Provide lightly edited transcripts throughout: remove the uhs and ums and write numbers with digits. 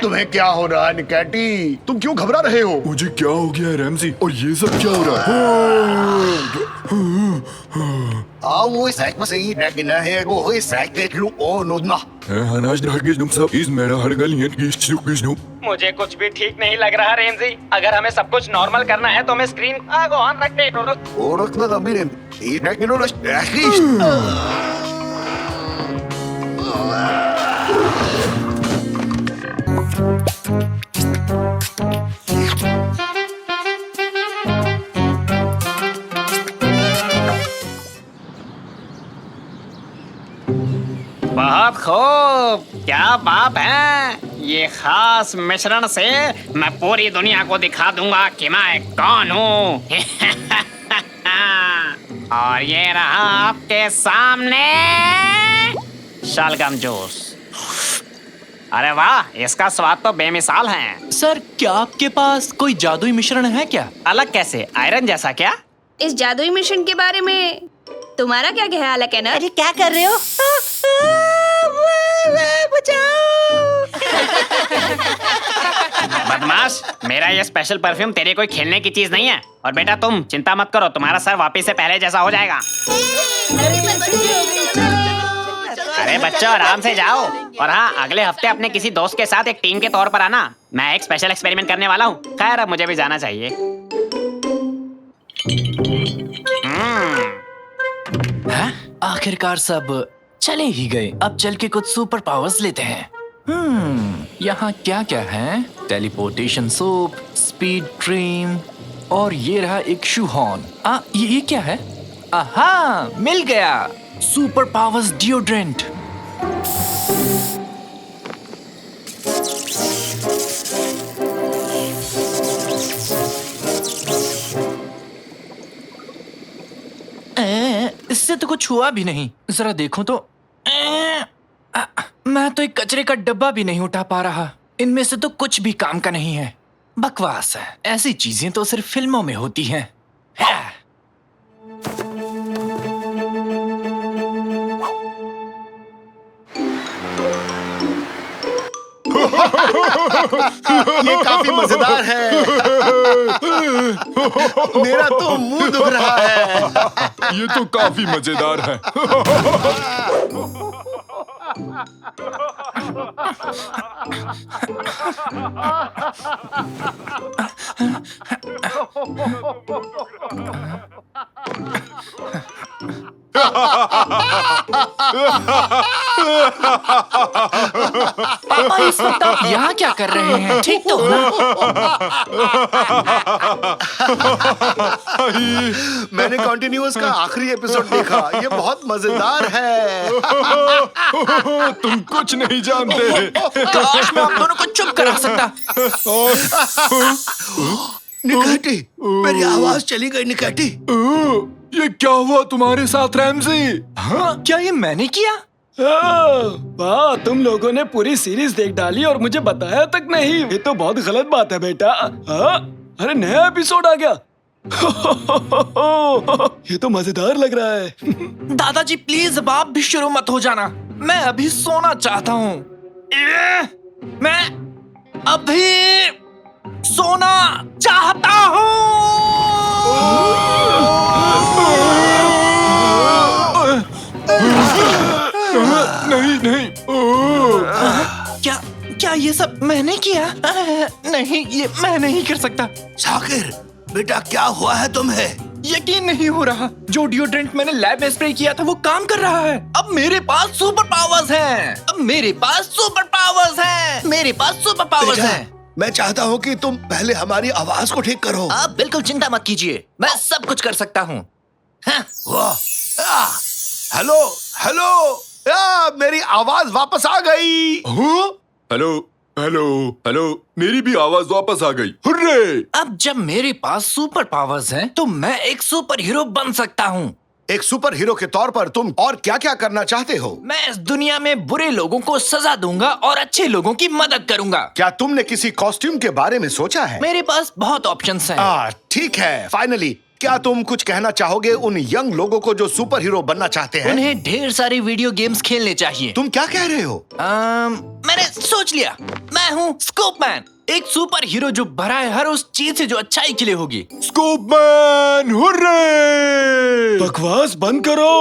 तुम्हें क्या हो रहा है निकैटी? तुम क्यों घबरा रहे हो? मुझे क्या हो गया है रैमजी? और ये सब क्या हो रहा है? Always masih naginahe ko hoy sakit lu ono na. Hanas dragis num सब इस मेरा हर गल ये किस नु मुझे कुछ भी ठीक नहीं लग रहा रेंजी। अगर हमें सब कुछ नॉर्मल करना है तो हमें स्क्रीन आगो ऑन रखते हैं। Orak na nabirin. Inagino na sakit. बहुत खूब, क्या बात है। ये खास मिश्रण से मैं पूरी दुनिया को दिखा दूंगा कि मैं कौन हूँ। और ये रहा आपके सामने शलगम जूस। अरे वाह, इसका स्वाद तो बेमिसाल है। सर, क्या आपके पास कोई जादुई मिश्रण है क्या? अलग कैसे? आयरन जैसा क्या? इस जादुई मिशन के बारे में तुम्हारा क्या ख्याल है कैनर? अरे क्या कर रहे हो? बदमाश, मेरा ये स्पेशल परफ्यूम तेरे कोई खेलने की चीज नहीं है। और बेटा तुम चिंता मत करो, तुम्हारा सर वापस से पहले जैसा हो जाएगा। अरे बच्चों, आराम से जाओ। और हाँ, अगले हफ्ते अपने किसी दोस्त के साथ एक टीम के तौर पर आना। मैं एक स्पेशल एक्सपेरिमेंट करने वाला हूँ। खैर, अब मुझे भी जाना चाहिए। हाँ? आखिरकार सब चले ही गए। अब चल के कुछ सुपर पावर्स लेते हैं। यहाँ क्या क्या है? टेलीपोर्टेशन सोप, स्पीड ड्रीम, और ये रहा एक शू हॉर्न। ये क्या है? आहा, मिल गया। Super powers deodorant. इससे तो कुछ हुआ भी नहीं। जरा देखो तो। मैं तो एक कचरे का डब्बा भी नहीं उठा पा रहा। इनमें से तो कुछ भी काम का नहीं है। बकवास है। ऐसी चीजें तो सिर्फ फिल्मों में होती हैं। ये काफी मजेदार है। मेरा तो मुंह दुख रहा है। ये तो काफी मजेदार है। पापा, इस वक्त आप यहाँ क्या कर रहे हैं? ठीक तो हो ना? मैंने कॉन्टिन्यूअस का आखिरी एपिसोड देखा। ये बहुत मजेदार है। तुम कुछ नहीं जानते। काश मैं आप दोनों को चुप करा सकता। निकैटी, मेरी आवाज चली गई निकैटी। ये क्या हुआ तुम्हारे साथ रैमजी? हाँ, क्या ये मैंने किया? वाह, तुम लोगों ने पूरी सीरीज देख डाली और मुझे बताया तक नहीं। ये तो बहुत गलत बात है बेटा। हाँ? अरे नया एपिसोड आ गया। ये तो मजेदार लग रहा है। दादाजी प्लीज, अब आप भी शुरू मत हो जाना। मैं अभी सोना चाहता हूँ। मैं अभी सोना चाहता हूँ। नहीं। क्या ये सब मैंने किया? नहीं, ये मैं नहीं कर सकता। शाकिर, बेटा क्या हुआ है तुम्हें? यकीन नहीं हो रहा। जो डिओड्रेंट मैंने लैब में स्प्रे किया था वो काम कर रहा है। अब मेरे पास सुपर पावर्स हैं। मेरे पास सुपर पावर्स हैं। मैं चाहता हूँ कि तुम पहले हमारी आवाज को ठीक करो। आप बिल्कुल चिंता मत कीजिए, मैं सब कुछ कर सकता हूँ। हेलो, मेरी आवाज वापस आ गई। हेलो, मेरी भी आवाज वापस आ गई। हुर्रे! अब जब मेरे पास सुपर पावर्स हैं, तो मैं एक सुपर हीरो बन सकता हूँ। एक सुपर हीरो के तौर पर तुम और क्या क्या करना चाहते हो? मैं इस दुनिया में बुरे लोगों को सजा दूंगा और अच्छे लोगों की मदद करूंगा। क्या तुमने किसी कॉस्ट्यूम के बारे में सोचा है? मेरे पास बहुत ऑप्शंस हैं। ठीक है, फाइनली क्या तुम कुछ कहना चाहोगे उन यंग लोगों को जो सुपर हीरो बनना चाहते हैं? उन्हें ढेर सारी वीडियो गेम्स खेलने चाहिए। तुम क्या कह रहे हो? मैंने सोच लिया, मैं हूँ स्कूपमैन, एक सुपर हीरो जो भरा है हर उस चीज से जो अच्छाई के लिए होगी। स्कूपमैन, हुर्रे! बकवास बंद करो।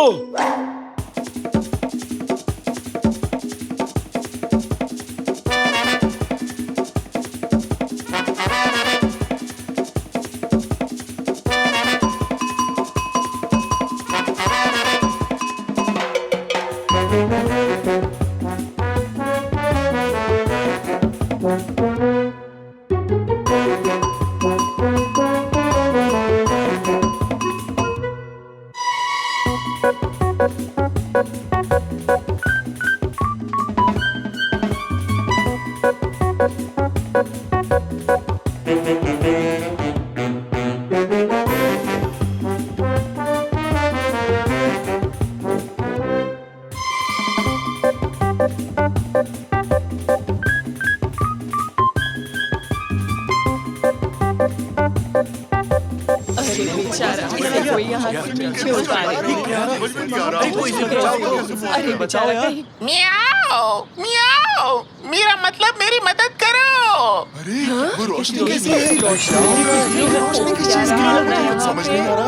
अरे बचाओ यार। मियाओ मियाओ, मेरा मतलब मेरी मदद करो।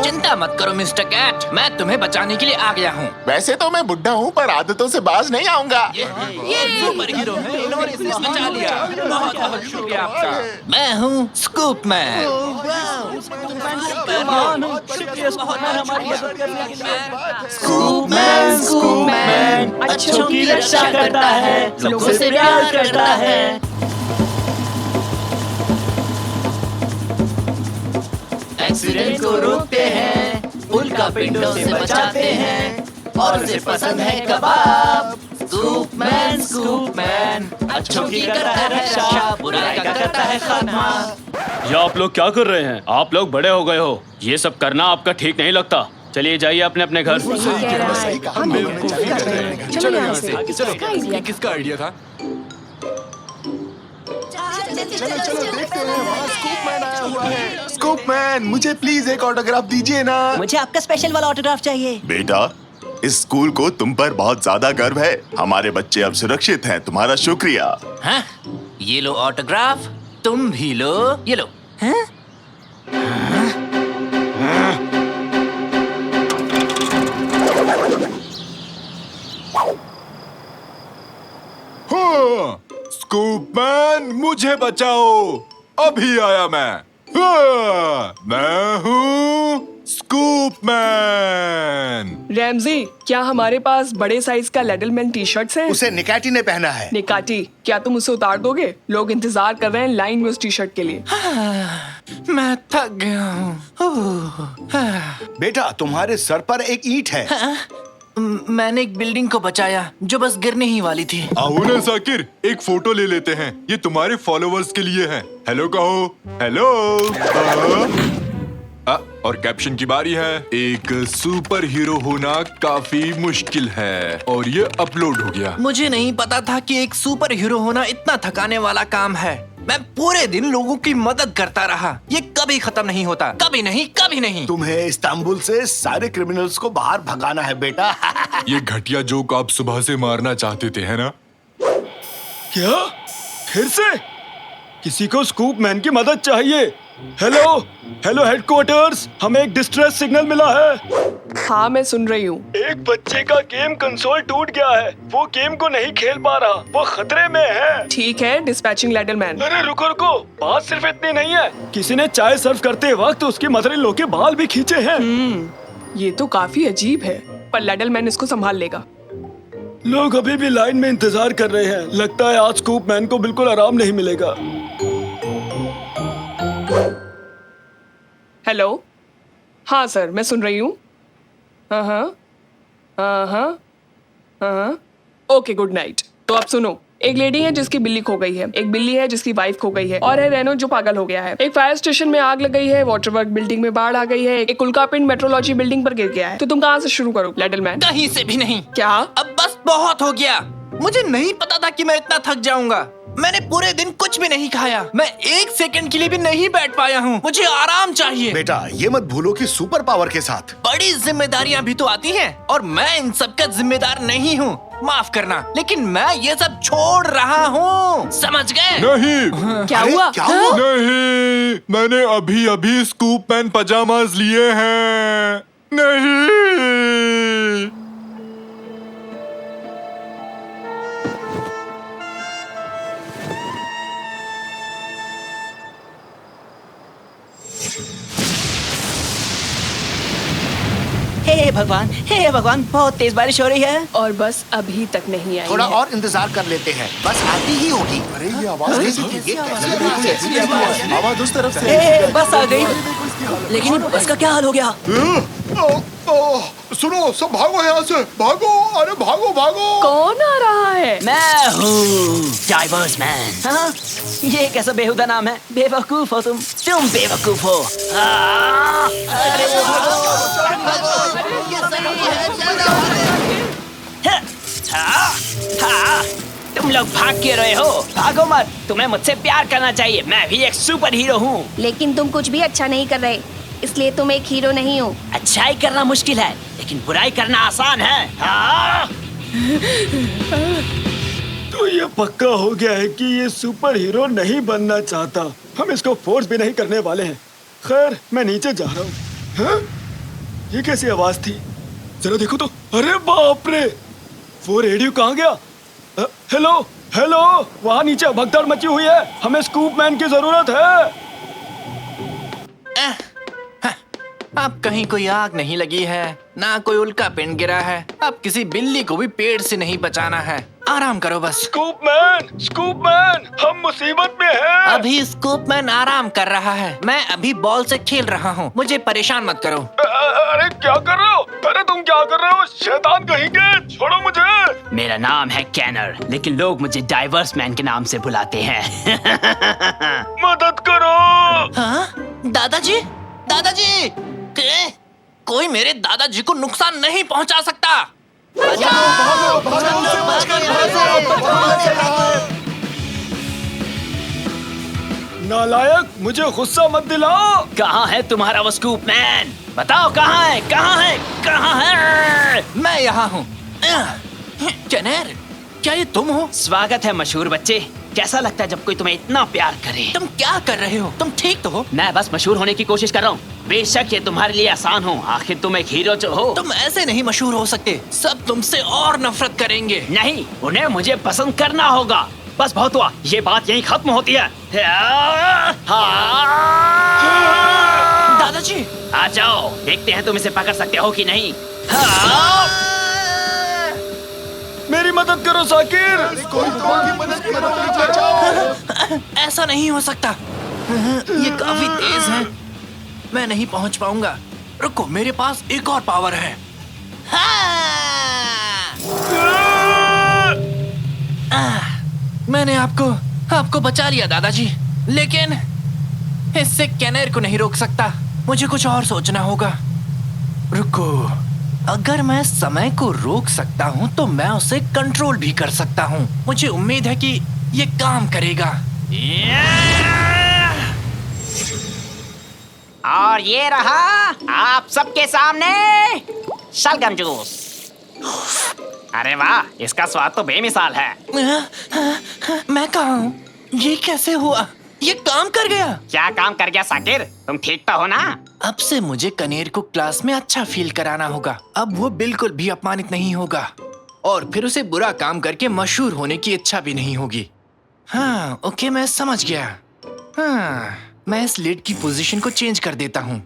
चिंता मत करो मिस्टर कैट, मैं तुम्हें बचाने के लिए आ गया हूँ। वैसे तो मैं बुढ़ा हूँ पर आदतों से बाज नहीं आऊंगा। ये सुपर हीरो है, इन्होंने इसे बचा लिया। बहुत बहुत शुक्रिया आपका। मैं हूँ स्कूपमैन। स्कूपमैन अच्छों की रक्षा करता है, लोगों से प्यार करता है। एक्सीडेंट को रोकते हैं, उल्का पिंडों से बचाते हैं, और उसे पसंद है कबाब। स्कूपमैन स्कूपमैन अच्छों की करता है रक्षा, बुराई का करता है खात्मा। ये आप लोग क्या कर रहे हैं? आप लोग बड़े हो गए हो, ये सब करना आपका ठीक नहीं लगता। चलिए जाइए अपने अपने घर। किसका आइडिया था? स्कूपमैन, मुझे प्लीज एक ऑटोग्राफ दीजिए ना। मुझे आपका स्पेशल वाला ऑटोग्राफ चाहिए। बेटा, इस स्कूल को तुम पर बहुत ज्यादा गर्व है। हमारे बच्चे अब सुरक्षित हैं, तुम्हारा शुक्रिया। हाँ? ये लो ऑटोग्राफ, तुम भी लो, ये लो। हाँ? स्कूपमैन, मुझे बचाओ, अभी आया मैं। मैं हूँ स्कूपमैन। रैमजी, क्या हमारे पास बड़े साइज का लेडलमैन टी शर्ट्स हैं? उसे निकाटी ने पहना है। निकाटी, क्या तुम उसे उतार दोगे? लोग इंतजार कर रहे हैं लाइन में उस टी शर्ट के लिए। मैं थक गया हूँ। बेटा, तुम्हारे सर पर एक ईंट है। मैंने एक बिल्डिंग को बचाया जो बस गिरने ही वाली थी। आओ ना साकिर, एक फोटो ले लेते हैं, ये तुम्हारे फॉलोवर्स के लिए है। हेलो कहो, हेलो। और कैप्शन की बारी है। एक सुपर हीरो होना काफी मुश्किल है, और ये अपलोड हो गया। मुझे नहीं पता था कि एक सुपर हीरो होना इतना थकाने वाला काम है। मैं पूरे दिन लोगों की मदद करता रहा, ये कभी खत्म नहीं होता, कभी नहीं, कभी नहीं। तुम्हें इस्तांबुल से सारे क्रिमिनल्स को बाहर भगाना है बेटा। ये घटिया जोक आप सुबह से मारना चाहते थे, है ना? क्या? फिर से? किसी को स्कूपमैन की मदद चाहिए। हेलो हेलो हेडक्वार्टर्स, हमें एक डिस्ट्रेस सिग्नल मिला है। हाँ, मैं सुन रही हूँ। एक बच्चे का गेम कंसोल टूट गया है, वो गेम को नहीं खेल पा रहा, वो खतरे में है। ठीक है, डिस्पैचिंग लेडलमैन। अरे रुको रुको, बात सिर्फ इतनी नहीं है, किसी ने चाय सर्व करते वक्त उसकी मदर-इन-लॉ के बाल भी खींचे हैं। ये तो काफी अजीब है, पर लेडलमैन इसको संभाल लेगा। लोग अभी भी लाइन में इंतजार कर रहे हैं। लगता है आज स्कूपमैन को बिल्कुल आराम नहीं मिलेगा। हेलो, हाँ सर, मैं सुन रही हूँ। हाँ, ओके, गुड नाइट। तो आप सुनो, एक लेडी है जिसकी बिल्ली खो गई है, एक बिल्ली है जिसकी वाइफ खो गई है, और है रेनो जो पागल हो गया है। एक फायर स्टेशन में आग लग गई है, वाटरवर्क बिल्डिंग में बाढ़ आ गई है, एक उल्कापिंड मेट्रोलॉजी बिल्डिंग पर गिर गया है। तो तुम कहाँ से शुरू करो लेडलमैन? कहीं से भी नहीं। क्या? अब बस बहुत हो गया, मुझे नहीं पता था कि मैं इतना थक जाऊंगा। मैंने पूरे दिन कुछ भी नहीं खाया। मैं 1 सेकंड के लिए भी नहीं बैठ पाया हूँ। मुझे आराम चाहिए। बेटा ये मत भूलो कि सुपर पावर के साथ बड़ी जिम्मेदारियाँ भी तो आती हैं और मैं इन सब का जिम्मेदार नहीं हूँ। माफ करना, लेकिन मैं ये सब छोड़ रहा हूँ। समझ गए? नहीं क्या अरे, हुआ? क्या हुआ? नहीं, मैंने अभी अभी स्कूप मैन पजामाज लिए हैं। नहीं। हे भगवान, बहुत तेज बारिश हो रही है। और बस अभी तक नहीं आई थोड़ा है। और इंतजार कर लेते हैं, बस आती ही होगी। अरे ये आवाज कैसी है? आवाज उस तरफ से हे, बस आ गई। लेकिन बस का क्या हाल हो गया? सुनो, सब भागो यहाँ से, भागो, अरे भागो भागो। कौन आ रहा है? मैं हूँ डाइवर्स मैन। हाँ, ये कैसा बेहुदा नाम है? बेवकूफ हो तुम बेवकूफ हो। अरे तुम लोग भाग क्यों रहे हो? भागो मत, तुम्हें मुझसे प्यार करना चाहिए। मैं भी एक सुपर हीरो हूँ। लेकिन तुम कुछ भी अच्छा नहीं कर रहे, इसलिए तुम एक हीरो नहीं हो। अच्छाई करना मुश्किल है, लेकिन बुराई करना आसान है। हाँ? तो ये पक्का हो गया है कि ये सुपर हीरो नहीं बनना चाहता। हम इसको फोर्स भी नहीं करने वाले हैं। खैर, मैं नीचे जा रहा हूँ। हाँ? ये कैसी आवाज थी? जरा देखो तो। अरे बाप रे, वो रेडियो कहाँ गया? हेलो हेलो, वहाँ नीचे भगदड़ मची हुई है। हमें स्कूप मैन की जरूरत है। अब कहीं कोई आग नहीं लगी है, ना कोई उल्का पिंड गिरा है। अब किसी बिल्ली को भी पेड़ से नहीं बचाना है। आराम करो बस। स्कूप मैन, हम मुसीबत में हैं। अभी स्कूप मैन आराम कर रहा है। मैं अभी बॉल से खेल रहा हूँ। मुझे परेशान मत करो। अरे क्या कर रहे हो? अरे तुम क्या कर रहे हो? शैतान कहीं के, छोड़ो मुझे। मेरा नाम है कैनर, लेकिन लोग मुझे डाइवर्स मैन के नाम से बुलाते हैं। मदद करो। हाँ? दादाजी, कोई मेरे दादाजी को नुकसान नहीं पहुंचा सकता। नालायक, मुझे गुस्सा मत दिलाओ। कहाँ है तुम्हारा वो स्कूप मैन? बताओ कहाँ है? मैं यहाँ हूँ। कैनर, क्या ये तुम हो? स्वागत है मशहूर बच्चे। कैसा लगता है जब कोई तुम्हें इतना प्यार करे? तुम क्या कर रहे हो? तुम ठीक तो हो? मैं बस मशहूर होने की कोशिश कर रहा हूँ। बेशक ये तुम्हारे लिए आसान हो, आखिर तुम एक हीरो जो हो। तुम ऐसे नहीं मशहूर हो सकते। सब तुमसे और नफरत करेंगे। नहीं, उन्हें मुझे पसंद करना होगा। बस बहुत हुआ, ये बात यहीं खत्म होती है। दादाजी, आ जाओ, देखते हैं तुम इसे पकड़ सकते हो कि नहीं। मेरी मदद करो साकिर। कोई तो मदद करो, बचाओ। ऐसा नहीं हो सकता। ये काफी तेज है, मैं नहीं पहुंच पाऊंगा। रुको, मेरे पास एक और पावर है। मैंने आपको बचा लिया दादाजी, लेकिन इससे कैनर को नहीं रोक सकता। मुझे कुछ और सोचना होगा। रुको, अगर मैं समय को रोक सकता हूँ तो मैं उसे कंट्रोल भी कर सकता हूँ। मुझे उम्मीद है कि ये काम करेगा। और ये रहा आप सबके सामने शलगम जूस। अरे वाह, इसका स्वाद तो बेमिसाल है। मैं कहाँ हूँ? ये कैसे हुआ? ये काम कर गया। क्या काम कर गया साकिर? तुम ठीक तो हो ना? अब से मुझे कनेर को क्लास में अच्छा फील कराना होगा। अब वो बिल्कुल भी अपमानित नहीं होगा और फिर उसे बुरा काम करके मशहूर होने की इच्छा भी नहीं होगी। हाँ, ओके, मैं समझ गया। हाँ, मैं इस लिड की पोजीशन को चेंज कर देता हूँ।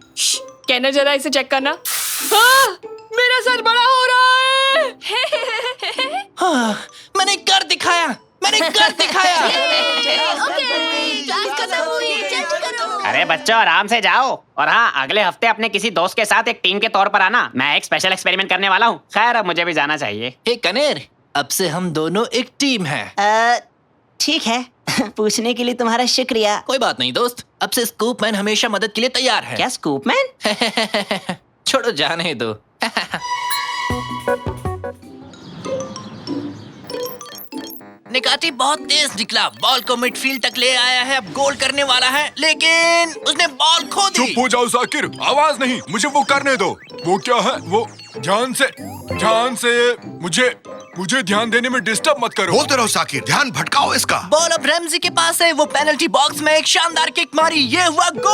कैनर, जरा इसे चेक करना। हाँ, मेरा सर बड़ा हो रहा है। हाँ, मैंने कर दिखाया। अरे बच्चों, आराम से जाओ। और हाँ, अगले हफ्ते अपने किसी दोस्त के साथ एक टीम के तौर पर आना। मैं एक स्पेशल एक्सपेरिमेंट करने वाला हूँ। खैर, अब मुझे भी जाना चाहिए। हे कनेर, अब से हम दोनों एक टीम हैं। ठीक है। पूछने के लिए तुम्हारा शुक्रिया। कोई बात नहीं दोस्त, अब से स्कूप मैन हमेशा मदद के लिए तैयार है। क्या स्कूप मैन? छोड़ो, जाने दो। निकाटी बहुत तेज निकला, बॉल को मिडफील्ड तक ले आया है, अब गोल करने वाला है, लेकिन उसने बॉल खो दी। चुप हो जाओ साकिर, आवाज नहीं, मुझे वो करने दो। वो क्या है? वो ध्यान से मुझे ध्यान देने में डिस्टर्ब मत करो। बोलते रहो साकिर, ध्यान भटकाओ इसका। बॉल अब रैमजी के पास है, वो पेनल्टी बॉक्स में एक शानदार किक मारी, ये हुआ गोल।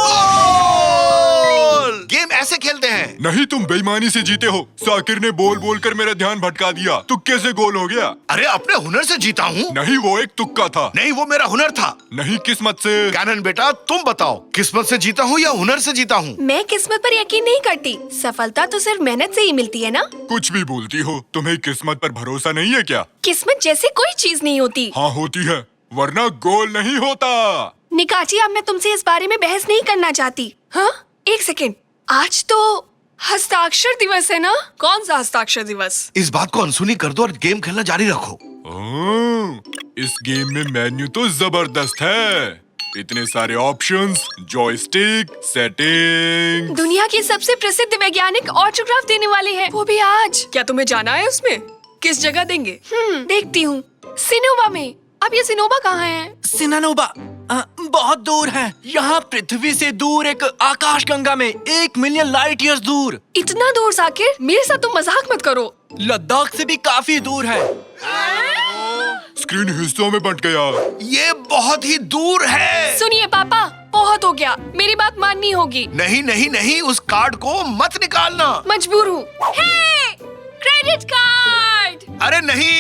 गेम ऐसे खेलते हैं। नहीं, तुम बेईमानी से जीते हो। साकिर ने बोल कर मेरा ध्यान भटका दिया, तुक्के से गोल हो गया। अरे अपने हुनर से जीता हूँ। नहीं, वो एक तुक्का था। नहीं, वो मेरा हुनर था। नहीं, किस्मत से। कैनन बेटा, तुम बताओ, किस्मत से जीता हूँ या हुनर से जीता हूँ? मैं किस्मत पर यकीन नहीं करती, सफलता तो सिर्फ मेहनत से ही मिलती है ना। कुछ भी बोलती हो, तुम्हें किस्मत पर भरोसा नहीं है क्या? किस्मत जैसे कोई चीज नहीं होती। हाँ होती है, वरना गोल नहीं होता। निकाची, अब मैं तुमसे इस बारे में बहस नहीं करना चाहती। हाँ, एक सेकेंड, आज तो हस्ताक्षर दिवस है ना? कौन सा हस्ताक्षर दिवस? इस बात को अनसुनी कर दो और गेम खेलना जारी रखो। इस गेम में मेन्यू तो जबरदस्त है, इतने सारे ऑप्शंस, जॉयस्टिक, सेटिंग। दुनिया के सबसे प्रसिद्ध वैज्ञानिक ऑटोग्राफ देने वाले हैं, वो भी आज। क्या तुम्हें जाना है उसमें? किस जगह देंगे? देखती हूँ। सिनोवा में। अब ये सिनोवा कहाँ है? सिनानोबा बहुत दूर है, यहाँ पृथ्वी से दूर एक आकाश गंगा में 1 मिलियन लाइट ईयर्स दूर। इतना दूर साकिर, मेरे साथ तुम मजाक मत करो। लद्दाख से भी काफी दूर है। स्क्रीन हिस्सों में बंट गया। ये बहुत ही दूर है। सुनिए पापा, बहुत हो गया, मेरी बात माननी होगी। नहीं, उस कार्ड को मत निकालना। मजबूर हूँ। Credit card. अरे नहीं,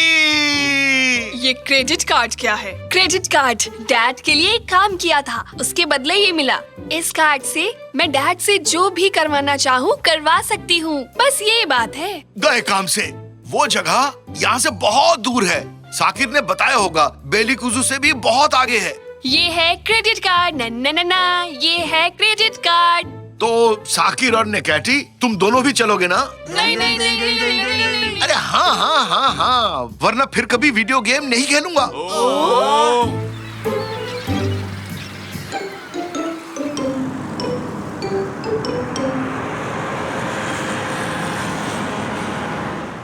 ये क्रेडिट कार्ड क्या है? क्रेडिट कार्ड डैड के लिए एक काम किया था, उसके बदले ये मिला। इस कार्ड से मैं डैड से जो भी करवाना चाहूँ करवा सकती हूँ, बस ये बात है। गए काम से। वो जगह यहाँ से बहुत दूर है। साकिर ने बताया होगा, बेलीकुजू से भी बहुत आगे है। ये है क्रेडिट कार्ड। ना, ये है क्रेडिट कार्ड। तो साकिर और निकाटी, तुम दोनों भी चलोगे ना? नहीं। अरे हाँ, वरना फिर कभी वीडियो गेम नहीं खेलूंगा।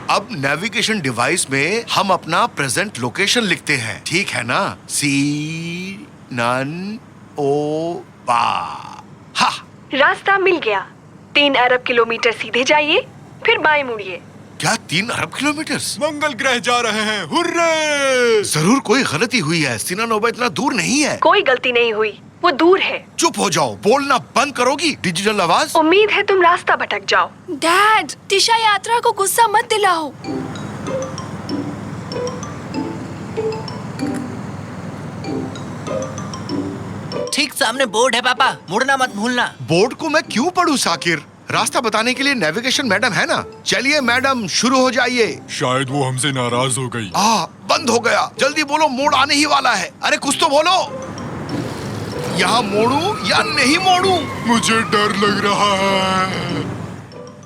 अब नेविगेशन डिवाइस में हम अपना प्रेजेंट लोकेशन लिखते हैं, ठीक है ना? सिनोबा। हाँ, रास्ता मिल गया। 3 अरब किलोमीटर सीधे जाइए, फिर बाएं मुड़िए। क्या 3 अरब किलोमीटर? मंगल ग्रह जा रहे हैं, हुर्रे! जरूर कोई गलती हुई है, सिनानोबा इतना दूर नहीं है। कोई गलती नहीं हुई, वो दूर है। चुप हो जाओ, बोलना बंद करोगी डिजिटल आवाज? उम्मीद है तुम रास्ता भटक जाओ। डैड, दिशा यात्रा को गुस्सा मत दिलाओ। ठीक सामने बोर्ड है पापा, मुड़ना मत भूलना। बोर्ड को मैं क्यों पढ़ूं साकिर? रास्ता बताने के लिए नेविगेशन मैडम है ना। चलिए मैडम, शुरू हो जाइए। शायद वो हमसे नाराज हो गई। बंद हो गया। जल्दी बोलो, मोड़ आने ही वाला है। अरे कुछ तो बोलो। यहाँ मोड़ूं या नहीं मोड़ूं? मुझे डर लग रहा है।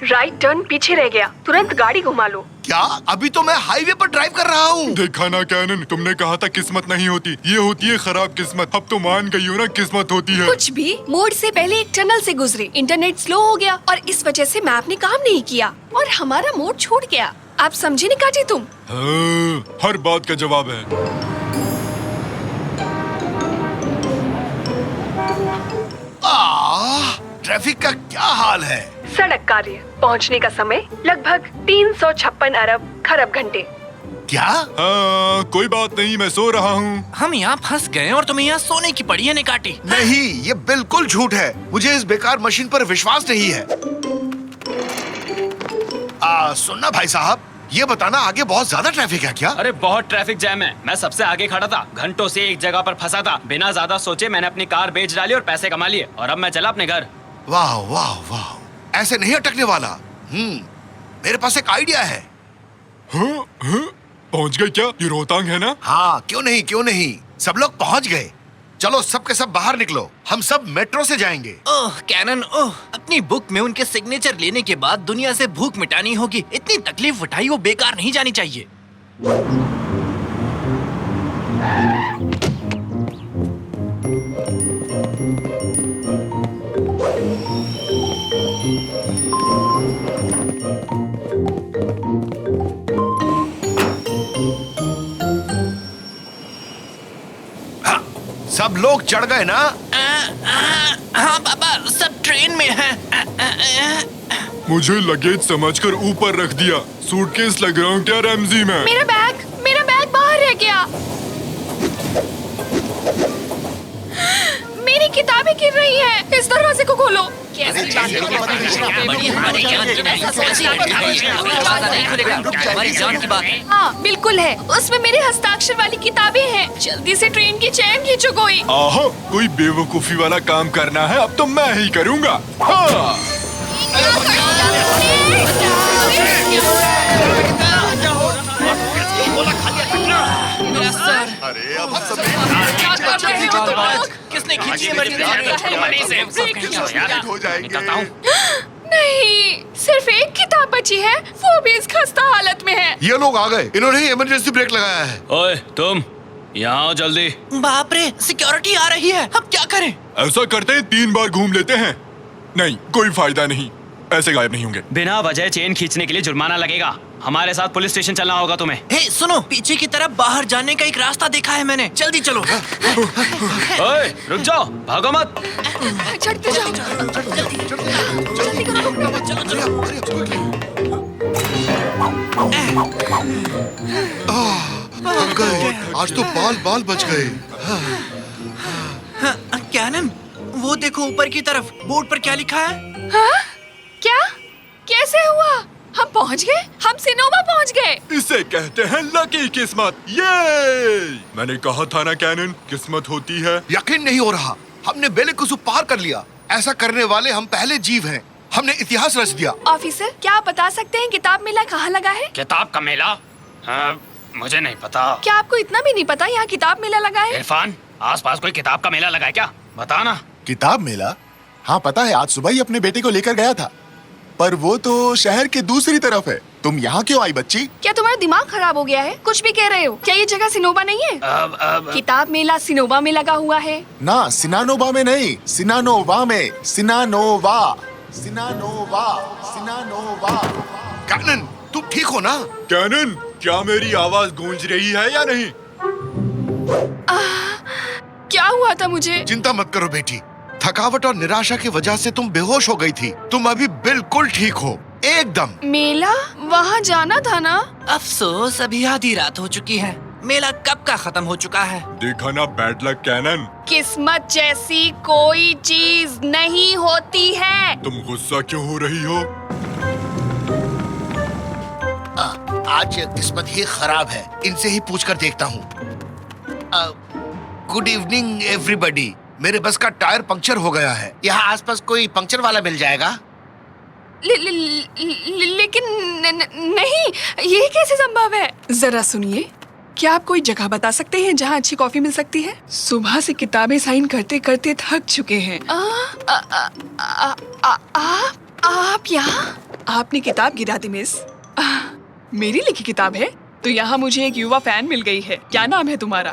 राइट टर्न पीछे रह गया, तुरंत गाड़ी घुमा लो। क्या? अभी तो मैं हाईवे पर ड्राइव कर रहा हूँ। देखा ना कैनन, तुमने कहा था किस्मत नहीं होती, ये होती है खराब किस्मत। अब तो मान गई हो ना, किस्मत होती है। कुछ भी। मोड़ से पहले एक टनल से गुजरे, इंटरनेट स्लो हो गया और इस वजह से मैप ने काम नहीं किया और हमारा मोड़ छूट गया। आप समझे निकाटी तुम? हाँ, हर बात का जवाब है। ट्रैफिक का क्या हाल है? सड़क कार्य पहुंचने का समय लगभग 356 अरब खरब घंटे। क्या? कोई बात नहीं, मैं सो रहा हूँ। हम यहाँ फंस गए और तुम्हें यहाँ सोने की पड़ी है निकाटी। नहीं, ये बिल्कुल झूठ है। मुझे इस बेकार मशीन पर विश्वास नहीं है। सुनना भाई साहब, ये बताना आगे बहुत ज्यादा ट्रैफिक है क्या? अरे बहुत ट्रैफिक जैम है, मैं सबसे आगे खड़ा था, घंटों से एक जगह पर फंसा था। बिना ज्यादा सोचे मैंने अपनी कार बेच डाली और पैसे कमा लिए और अब मैं चला अपने घर। वाह वाह वाह, ऐसे नहीं अटकने वाला। मेरे पास एक आइडिया है। पहुंच गए क्या? ये रोहतांग है ना? हाँ, क्यों नहीं, सब लोग पहुंच गए। चलो सब के सब बाहर निकलो, हम सब मेट्रो से जाएंगे। ओह कैनन, ओह, अपनी बुक में उनके सिग्नेचर लेने के बाद दुनिया से भूख मिटानी होगी। इतनी तकलीफ उठाई वो बेकार नहीं जानी चाहिए। सब लोग चढ़ गए ना? हाँ पापा, सब ट्रेन में हैं। मुझे लगेज समझकर ऊपर रख दिया। सूटकेस लग रहा हूँ क्या रैमजी में? मेरा बैग बाहर रह गया। मेरी किताबें गिर रही हैं। इस दरवाजे को खोलो। हाँ बिल्कुल है, उसमें मेरे हस्ताक्षर वाली किताबें हैं। जल्दी से ट्रेन की चैन खींचो कोई। आहा, कोई बेवकूफी वाला काम करना है अब तो मैं ही करूँगा। हाँ। मेरा सर। अरे अब किसने खींची है मेरी हो जाएंगे। नहीं, सिर्फ एक किताब बची है, वो भी इस खस्ता हालत में है। ये लोग आ गए, इन्होंने ही इमरजेंसी ब्रेक लगाया है। ओए तुम यहाँ आओ जल्दी। बाप रे, सिक्योरिटी आ रही है, अब क्या करें? ऐसा करते हैं 3 बार घूम लेते हैं। नहीं, कोई फायदा नहीं, ऐसे गायब नहीं होंगे। बिना वजह चेन खींचने के लिए जुर्माना लगेगा। हमारे साथ पुलिस स्टेशन चलना होगा तुम्हें। हे सुनो, पीछे की तरफ बाहर जाने का एक रास्ता देखा है मैंने, जल्दी चलो। ओए रुक जाओ, भागो मत। चढ़ते जाओ। जल्दी थक गए, आज तो बाल बच गए। कैनन, वो देखो ऊपर की तरफ, बोर्ड पर क्या लिखा है? हाँ? क्या? कैसे हुआ? हम पहुंच गए, हम सिनोवा पहुंच गए। इसे कहते हैं लकी किस्मत। ये मैंने कहा था ना कैनन, किस्मत होती है। यकीन नहीं हो रहा, हमने बेलिकुसु पार कर लिया। ऐसा करने वाले हम पहले जीव हैं। हमने इतिहास रच दिया। ऑफिसर, क्या आप बता सकते हैं किताब मेला कहाँ लगा है? किताब का मेला? मुझे नहीं पता। क्या आपको इतना भी नहीं पता यहाँ किताब मेला लगा है? इरफान, आसपास कोई किताब का मेला लगा है क्या? बता ना। किताब मेला? हाँ पता है, आज सुबह ही अपने बेटे को लेकर गया था, पर वो तो शहर के दूसरी तरफ है। तुम यहाँ क्यों आई बच्ची? क्या तुम्हारा दिमाग खराब हो गया है? कुछ भी कह रहे हो? क्या ये जगह सिनोवा नहीं है? किताब मेला सिनोवा में लगा हुआ है ना, सिनानोवा में नहीं, सिनानोवा में। सिनानोवा, सिनानोवा, सिनानोवा। कैनन, तुम ठीक हो ना? कैनन, क्या मेरी आवाज गूंज रही है या नहीं? क्या हुआ था मुझे? चिंता मत करो बेटी, थकावट और निराशा की वजह से तुम बेहोश हो गई थी। तुम अभी बिल्कुल ठीक हो, एकदम। मेला? वहाँ जाना था ना? अफसोस, अभी आधी रात हो चुकी है। मेला कब का खत्म हो चुका है। देखा ना बैड लक कैनन। किस्मत जैसी कोई चीज नहीं होती है। तुम गुस्सा क्यों हो रही हो? आज किस्मत ही खराब है, इनसे ही पूछकर देखता हूँ। Good evening everybody. मेरे बस का टायर पंक्चर हो गया है। यहाँ आसपास कोई पंक्चर वाला मिल जाएगा? लेकिन नहीं, ये कैसे संभव है? जरा सुनिए, क्या आप कोई जगह बता सकते हैं जहाँ अच्छी कॉफी मिल सकती है? सुबह से किताबें साइन करते करते थक चुके हैं। आप यहाँ? आपने किताब गिरा दी मिस। मेरी लिखी किताब है तो यहाँ मुझे एक युवा फैन मिल गई है। क्या नाम है तुम्हारा?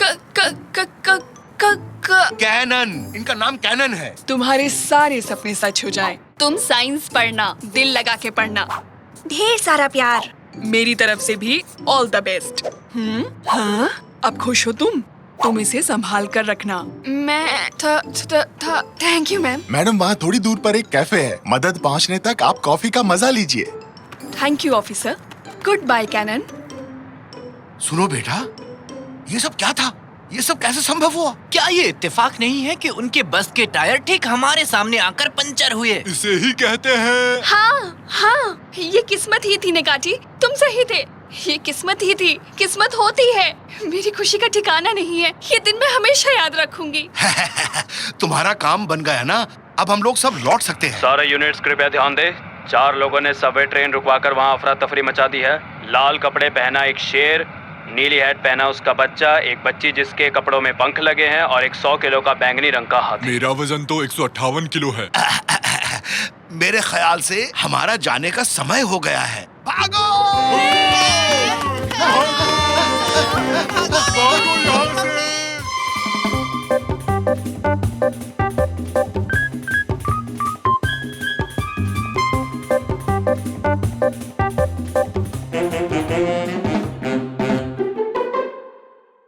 कैनन। इनका नाम कैनन है। तुम्हारे सारे सपने सच हो जाएं। तुम साइंस पढ़ना, दिल लगा के पढ़ना। ढेर सारा प्यार। मेरी तरफ से भी ऑल द बेस्ट। हाँ, अब खुश हो तुम इसे संभाल कर रखना। मैं थैंक यू मैम। मैडम, वहाँ थोड़ी दूर पर एक कैफे है, मदद पहुँचने तक आप कॉफी का मजा लीजिए। Thank you officer. Goodbye कैनन। सुनो बेटा, ये सब क्या था? ये सब कैसे संभव हुआ? क्या ये इत्तेफाक नहीं है कि उनके बस के टायर ठीक हमारे सामने आकर पंचर हुए? इसे ही कहते हैं। हाँ, ये किस्मत ही थी नेकाटी, तुम सही थे। ये किस्मत ही थी, किस्मत होती है। मेरी खुशी का ठिकाना नहीं है, ये दिन मैं हमेशा याद रखूंगी। तुम्हारा काम बन गया ना, अब हम लोग सब लौट सकते हैं। सारे यूनिट्स कृपया ध्यान दे। 4 लोगों ने सबवे ट्रेन रुकवाकर वहाँ अफरा तफरी मचा दी है। लाल कपड़े पहना एक शेर, नीली हैट पहना उसका बच्चा, एक बच्ची जिसके कपड़ों में पंख लगे हैं और एक 100 किलो का बैंगनी रंग का हाथी। मेरा वजन तो 158 किलो है। मेरे ख्याल से हमारा जाने का समय हो गया है। भागो! भागो यहाँ से!